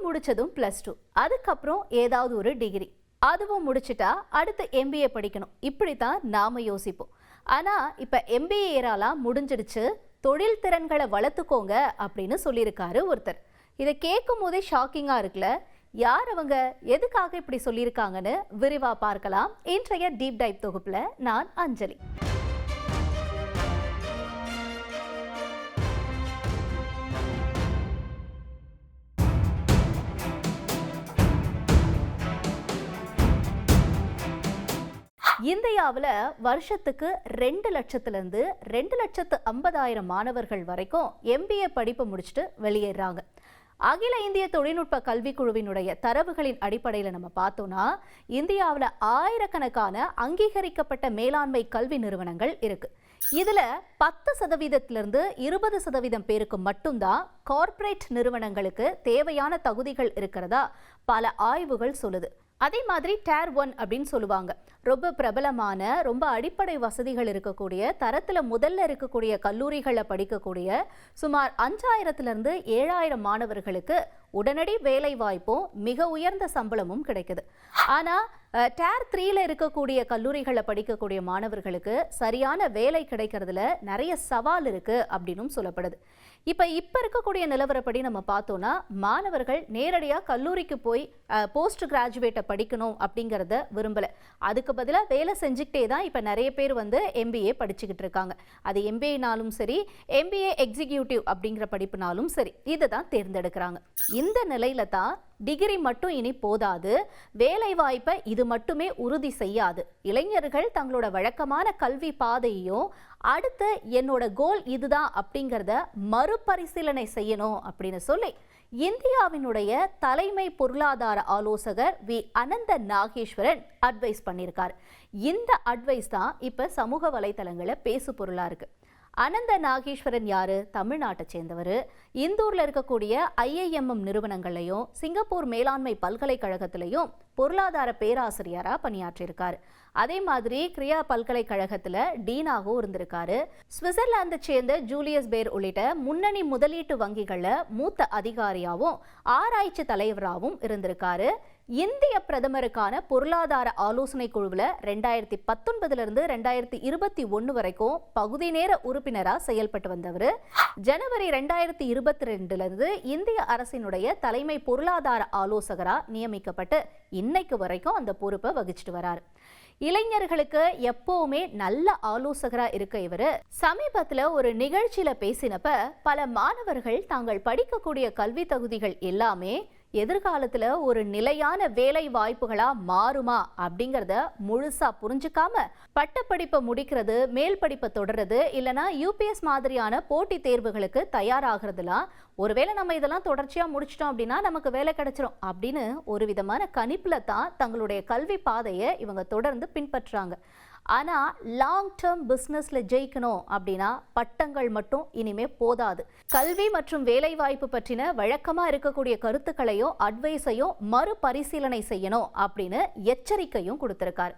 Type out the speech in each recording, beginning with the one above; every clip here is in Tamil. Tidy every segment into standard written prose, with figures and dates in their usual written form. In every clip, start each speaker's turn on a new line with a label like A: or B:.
A: முடிச்சதும் +2, அதுக்கப்புறம் ஏதாவது ஒரு டிகிரி, அதுவும் முடிச்சிட்டா அடுத்து MBA படிக்கணும். இப்படித்தான் நாம யோசிப்போம். ஆனா இப்ப MBA ஏராலாம் முடிஞ்சிடுச்சு, தொழில் திறன்களை வளர்த்துக்கோங்க அப்படின்னு சொல்லியிருக்காரு ஒருத்தர். இதை கேட்கும் போதே ஷாக்கிங்கா இருக்குல்ல. யார் அவங்க, எதுக்காக இப்படி சொல்லியிருக்காங்கன்னு விரிவா பார்க்கலாம் இன்றைய டீப் டைவ் தொகுப்புல. நான் அஞ்சலி. இந்தியாவில் வருஷத்துக்கு 2 லட்சத்திலிருந்து 2,50,000 மாணவர்கள் வரைக்கும் MBA படிப்பு முடிச்சுட்டு வெளியேறாங்க. அகில இந்திய தொழில்நுட்ப கல்விக்குழுவினுடைய தரவுகளின் அடிப்படையில் நம்ம பார்த்தோம்னா, இந்தியாவில் ஆயிரக்கணக்கான அங்கீகரிக்கப்பட்ட மேலாண்மை கல்வி நிறுவனங்கள் இருக்கு. இதுல 10% 20% பேருக்கு மட்டும்தான் கார்ப்பரேட் நிறுவனங்களுக்கு தேவையான தகுதிகள் இருக்கிறதா பல ஆய்வுகள் சொல்லுது. அதே மாதிரி Tier 1 அப்படின்னு சொல்லுவாங்க, ரொம்ப பிரபலமான, ரொம்ப அடிப்படை வசதிகள் இருக்கக்கூடிய, தரத்துல முதல்ல இருக்கக்கூடிய கல்லூரிகளை படிக்கக்கூடிய சுமார் 5000 7,000 மாணவர்களுக்கு உடனடி வேலை வாய்ப்பும் மிக உயர்ந்த சம்பளமும் கிடைக்குது. ஆனா Tier 3ல இருக்கக்கூடிய கல்லூரிகளை படிக்கக்கூடிய மாணவர்களுக்கு சரியான வேலை கிடைக்கிறதுல நிறைய சவால் இருக்கு அப்படின்னு சொல்லப்படுது. இப்ப இருக்கக்கூடிய நிலவரப்படி நம்ம பார்த்தோம்னா, மாணவர்கள் நேரடியா கல்லூரிக்கு போய் போஸ்ட் கிராஜுவேட்டை படிக்கணும் அப்படிங்கிறத விரும்பல. அதுக்கு பதிலாக வேலை செஞ்சுக்கிட்டே தான் இப்ப நிறைய பேர் MBA படிச்சுக்கிட்டு இருக்காங்க. அது MBAனாலும் சரி, MBA எக்ஸிக்யூட்டிவ் அப்படிங்கிற படிப்புனாலும் சரி, இதை தான் தேர்ந்தெடுக்கிறாங்க. இந்த நிலையில தான் டிகிரி மட்டும் இனி போதாது, வேலை வாய்ப்பை இது மட்டுமே உறுதி செய்யாது. இளைஞர்கள் தங்களோட வழக்கமான கல்வி பாதையையும் அடுத்து என்னோட கோல் இதுதான் அப்படிங்கிறத மறுபரிசீலனை செய்யணும் அப்படின்னு சொல்லி இந்தியாவினுடைய தலைமை பொருளாதார ஆலோசகர் வி அனந்த நாகேஸ்வரன் அட்வைஸ் பண்ணியிருக்கார். இந்த அட்வைஸ் தான் இப்ப சமூக வலைதளங்களை பேசு பொருளா இருக்கு. அனந்த நாகேஸ்வரன் யாரு? தமிழ்நாட்டை சேர்ந்தவர். இந்தூர்ல இருக்கக்கூடிய IIMM நிறுவனங்களையும் சிங்கப்பூர் மேலாண்மை பல்கலைக்கழகத்திலையும் பொருளாதார பேராசிரியரா பணியாற்றியிருக்காரு. அதே மாதிரி கிரியா பல்கலைக்கழகத்துல டீனாகவும் இருந்திருக்காரு. சுவிட்சர்லாந்தை சேர்ந்த ஜூலியஸ் பேர் உள்ளிட்ட முன்னணி முதலீட்டு வங்கிகள்ல மூத்த அதிகாரியாவும் ஆராய்ச்சி தலைவராகவும் இருந்திருக்காரு. இந்திய பிரதமருக்கான பொருளாதார ஆலோசனை குழுவில் 2019 2021 வரைக்கும் பகுதி நேர உறுப்பினராக செயல்பட்டு வந்தவர். ஜனவரி 2022 இந்திய அரசினுடைய தலைமை பொருளாதார ஆலோசகராக நியமிக்கப்பட்டு இன்னைக்கு வரைக்கும் அந்த பொறுப்பை வகிச்சுட்டு வராரு. இளைஞர்களுக்கு எப்பவுமே நல்ல ஆலோசகரா இருக்க இவரு சமீபத்துல ஒரு நிகழ்ச்சியில பேசினப்ப, பல மாணவர்கள் தாங்கள் படிக்கக்கூடிய கல்வி தகுதிகள் எல்லாமே எதிர்காலத்துல ஒரு நிலையான வேலை வாய்ப்புகளா மாறுமா அப்படிங்கறத முழுசா புரிஞ்சுக்காம பட்டப்படிப்பை முடிக்கிறது, மேல் படிப்பை தொடர்றது, இல்லைன்னா UPS மாதிரியான போட்டி தேர்வுகளுக்கு தயாராகிறதுலாம், ஒருவேளை நம்ம இதெல்லாம் தொடர்ச்சியா முடிச்சிட்டோம் அப்படின்னா நமக்கு வேலை கிடைச்சிரும் அப்படின்னு ஒரு விதமான கணிப்புல தான் தங்களுடைய கல்வி பாதையை இவங்க தொடர்ந்து பின்பற்றாங்க. ஆனா லாங் டேர்ம் பிசினஸ்ல ஜெயிக்கணும் அப்படின்னா பட்டங்கள் மட்டும் இனிமே போதாது. கல்வி மற்றும் வேலை வாய்ப்பு பற்றின வழக்கமா இருக்கக்கூடிய கருத்துக்களையும் அட்வைஸையும் மறுபரிசீலனை செய்யணும் அப்படின்னு எச்சரிக்கையும் கொடுத்திருக்காரு.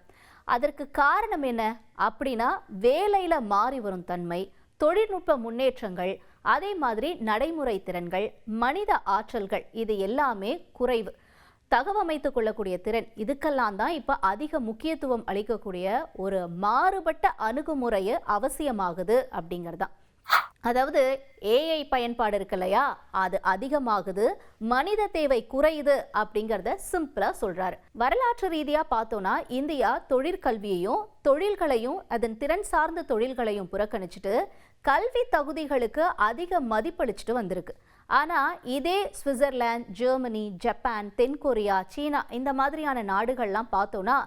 A: அதற்கு காரணம் என்ன அப்படின்னா, வேலையில மாறி வரும் தன்மை, தொழில்நுட்ப முன்னேற்றங்கள், அதே மாதிரி நடைமுறை திறன்கள், மனித ஆற்றல்கள், இது எல்லாமே குறைவு. தகவமைத்துக் கொள்ளக்கூடிய திறன், இதுக்கெல்லாம் தான் இப்ப அதிக முக்கியத்துவம் அளிக்கக்கூடிய ஒரு மாறுபட்ட அணுகுமுறையை அவசியமாகுது அப்படிங்கிறதான். அதாவது AI பயன்பாடு இருக்கு இல்லையா, அது அதிகமாகுது, மனித தேவை குறையுது அப்படிங்கிறத சிம்பிளா சொல்றாரு. வரலாற்று ரீதியா பார்த்தோம்னா, இந்தியா தொழிற்கல்வியையும் தொழில்களையும் அதன் திறன் சார்ந்த தொழில்களையும் புறக்கணிச்சுட்டு கல்வி தகுதிகளுக்கு அதிக மதிப்பளிச்சுட்டு வந்திருக்கு. ஆனா இதே சுவிட்சர்லாந்து, ஜெர்மனி, ஜப்பான், தென்கொரியா, சீனா இந்த மாதிரியான நாடுகள்லாம் பார்த்தோம்னா,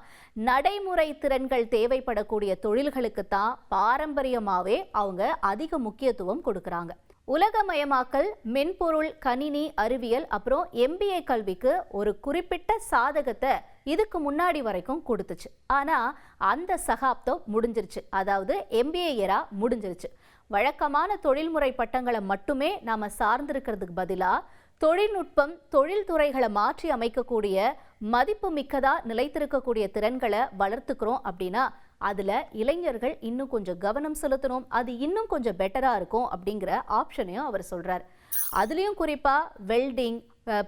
A: நடைமுறை திறன்கள் தேவைப்படக்கூடிய தொழில்களுக்கு தான் பாரம்பரியமாவே அவங்க அதிக முக்கியத்துவம் கொடுக்கறாங்க. உலகமயமாக்கல், மென்பொருள், கணினி அறிவியல், அப்புறம் MBA கல்விக்கு ஒரு குறிப்பிட்ட சாதகத்தை இதுக்கு முன்னாடி வரைக்கும் கொடுத்துச்சு. ஆனா அந்த சகாப்தம் முடிஞ்சிருச்சு, அதாவது MBA ஏரா முடிஞ்சிருச்சு. வழக்கமான தொழில்முறை பட்டங்களை மட்டுமே நாம சார்ந்திருக்கிறதுக்கு பதிலா தொழில்நுட்பம், தொழில்துறைகளை மாற்றி அமைக்கக்கூடிய மதிப்பு மிக்கதா நிலைத்திருக்கக்கூடிய திறன்களை வளர்த்துக்கிறோம் அப்படின்னா அதுல இளைஞர்கள் இன்னும் கொஞ்சம் கவனம் செலுத்தணும், அது இன்னும் கொஞ்சம் பெட்டரா இருக்கும் அப்படிங்கிற ஆப்ஷனையும் அவர் சொல்றார். அதுலயும் குறிப்பா வெல்டிங்,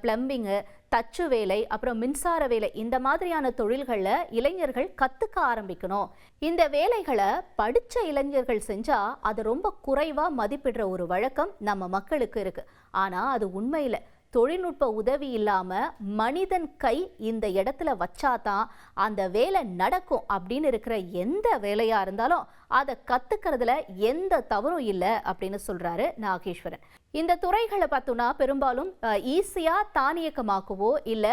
A: பிளம்பிங்கு, தச்சு வேலை, அப்புறம் மின்சார வேலை, இந்த மாதிரியான தொழில்களில் இளைஞர்கள் கற்றுக்க ஆரம்பிக்கணும். இந்த வேலைகளை படித்த இளைஞர்கள் செஞ்சால் அது ரொம்ப குறைவாக மதிப்பிடுற ஒரு வழக்கம் நம்ம மக்களுக்கு இருக்கு. ஆனால் அது உண்மையில் தொழில்நுட்ப உதவி இல்லாம மனிதன் கை இந்த இடத்துல வச்சாதான் அந்த வேலை நடக்கும் அப்படின்னு இருக்கிற எந்த வேலையா இருந்தாலும் அதை கத்துக்கிறதுல எந்த தவறும் இல்லை அப்படின்னு சொல்றாரு நாகேஸ்வரன். இந்த துறைகளை பார்த்தோம்னா பெரும்பாலும் ஈஸியா தானியக்கமாக்கவோ இல்ல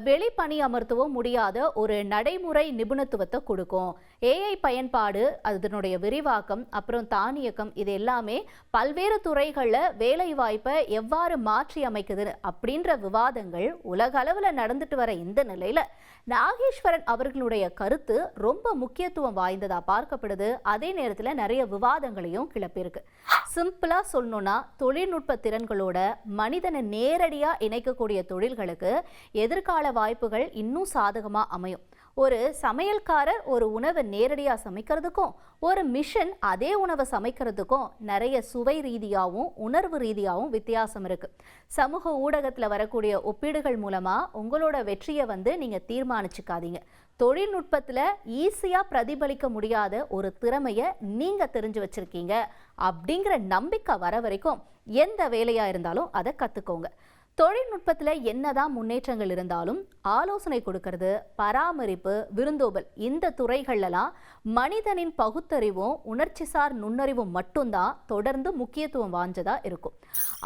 A: வெளிப்பணி அமர்த்தவோ முடியாத ஒரு நடைமுறை நிபுணத்துவத்தை கொடுக்கும். ஏஐ பயன்பாடு, அதனுடைய விரிவாக்கம், அப்புறம் தானியக்கம், இது எல்லாமே பல்வேறு துறைகளில் வேலை வாய்ப்பை எவ்வாறு மாற்றி அமைக்குது அப்படின்ற விவாதங்கள் உலக அளவில் நடந்துட்டு வர இந்த நிலையில நாகேஸ்வரன் அவர்களுடைய கருத்து ரொம்ப முக்கியத்துவம் வாய்ந்ததா பார்க்கப்படுது. அதே நேரத்தில் நிறைய விவாதங்களையும் கிளப்பியிருக்கு. சிம்பிளா சொல்லணும்னா தொழில்நுட்ப திறன்களோட மனிதனை நேரடியா இணைக்கக்கூடிய தொழில்களுக்கு எதிர்கால வாய்ப்புகள் இன்னும் சாதகமா அமையும். ஒரு சமையல்காரர் ஒரு உணவை நேரடியா சமைக்கிறதுக்கும் ஒரு மிஷின் அதே உணவை சமைக்கிறதுக்கும் நிறைய சுவை ரீதியாகவும் உணர்வு ரீதியாகவும் வித்தியாசம் இருக்கு. சமூக ஊடகத்தில் வரக்கூடிய ஒப்பீடுகள் மூலமா உங்களோட வெற்றியை நீங்க தீர்மானிச்சுக்காதீங்க. தொழில்நுட்பத்தில் ஈஸியாக பிரதிபலிக்க முடியாத ஒரு திறமையை நீங்கள் தெரிஞ்சு வச்சுருக்கீங்க அப்படிங்கிற நம்பிக்கை வர வரைக்கும் எந்த வேலையாக இருந்தாலும் அதை கற்றுக்கோங்க. தொழில்நுட்பத்தில் என்னதான் முன்னேற்றங்கள் இருந்தாலும் ஆலோசனை கொடுக்கறது, பராமரிப்பு, விருந்தோம்பல், இந்த துறைகள்லாம் மனிதனின் பகுத்தறிவும் உணர்ச்சிசார் நுண்ணறிவும் மட்டும்தான் தொடர்ந்து முக்கியத்துவம் வாய்ந்ததா இருக்கும்.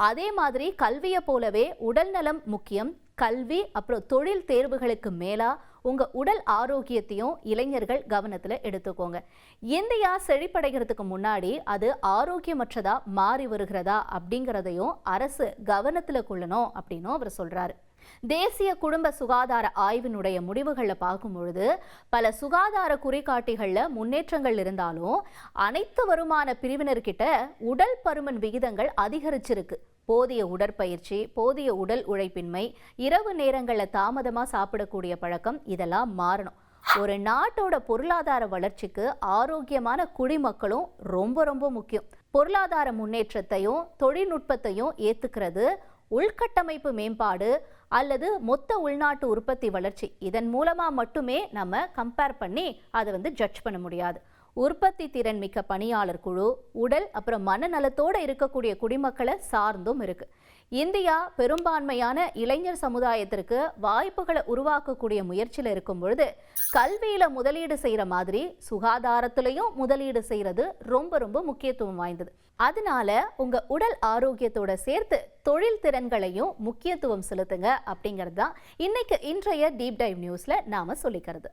A: அதே மாதிரி கல்வியை போலவே உடல் நலம் முக்கியம். கல்வி அப்புறம் தொழில் தேர்வுகளுக்கு மேலா உங்க உடல் ஆரோக்கியத்தையும் இளைஞர்கள் கவனத்துல எடுத்துக்கோங்க. இந்தியா செழிப்படைகிறதுக்கு முன்னாடி அது ஆரோக்கியமற்றதா மாறி வருகிறதா அப்படிங்கிறதையும் அரசு கவனத்துல கொள்ளணும் அப்படின்னும் அவர் சொல்றாரு. தேசிய குடும்ப சுகாதார ஆய்வினுடைய முடிவுகளை பார்க்கும் பொழுது பல சுகாதார குறிகாட்டிகள்ல முன்னேற்றங்கள் இருந்தாலும் அனைத்து வருமான பிரிவினர்கிட்ட உடல் பருமன் விகிதங்கள் அதிகரிச்சிருக்கு. போதிய உடற்பயிற்சி, போதிய உடல் உழைப்பின்மை, இரவு நேரங்களில் தாமதமாக சாப்பிடக்கூடிய பழக்கம், இதெல்லாம் மாறணும். ஒரு நாட்டோட பொருளாதார வளர்ச்சிக்கு ஆரோக்கியமான குடிமக்களும் ரொம்ப ரொம்ப முக்கியம். பொருளாதார முன்னேற்றத்தையும் தொழில்நுட்பத்தையும் ஏத்துக்கிறது, உள்கட்டமைப்பு மேம்பாடு அல்லது மொத்த உள்நாட்டு உற்பத்தி வளர்ச்சி, இதன் மூலமா மட்டுமே நம்ம கம்பேர் பண்ணி அதை ஜட்ஜ் பண்ண முடியாது. உற்பத்தி திறன் மிக்க பணியாளர் குழு, உடல் அப்புறம் மனநலத்தோடு இருக்கக்கூடிய குடிமக்களை சார்ந்தும் இருக்கு. இந்தியா பெரும்பான்மையான இளைஞர் சமுதாயத்திற்கு வாய்ப்புகளை உருவாக்கக்கூடிய முயற்சியில் இருக்கும் பொழுது கல்வியில முதலீடு செய்யற மாதிரி சுகாதாரத்திலையும் முதலீடு செய்யறது ரொம்ப ரொம்ப முக்கியத்துவம் வாய்ந்தது. அதனால உங்க உடல் ஆரோக்கியத்தோட சேர்த்து தொழில் திறன்களையும் முக்கியத்துவம் செலுத்துங்க அப்படிங்கிறது தான் இன்றைய டீப் டைவ் நியூஸ்ல நாம சொல்லிக்கிறது.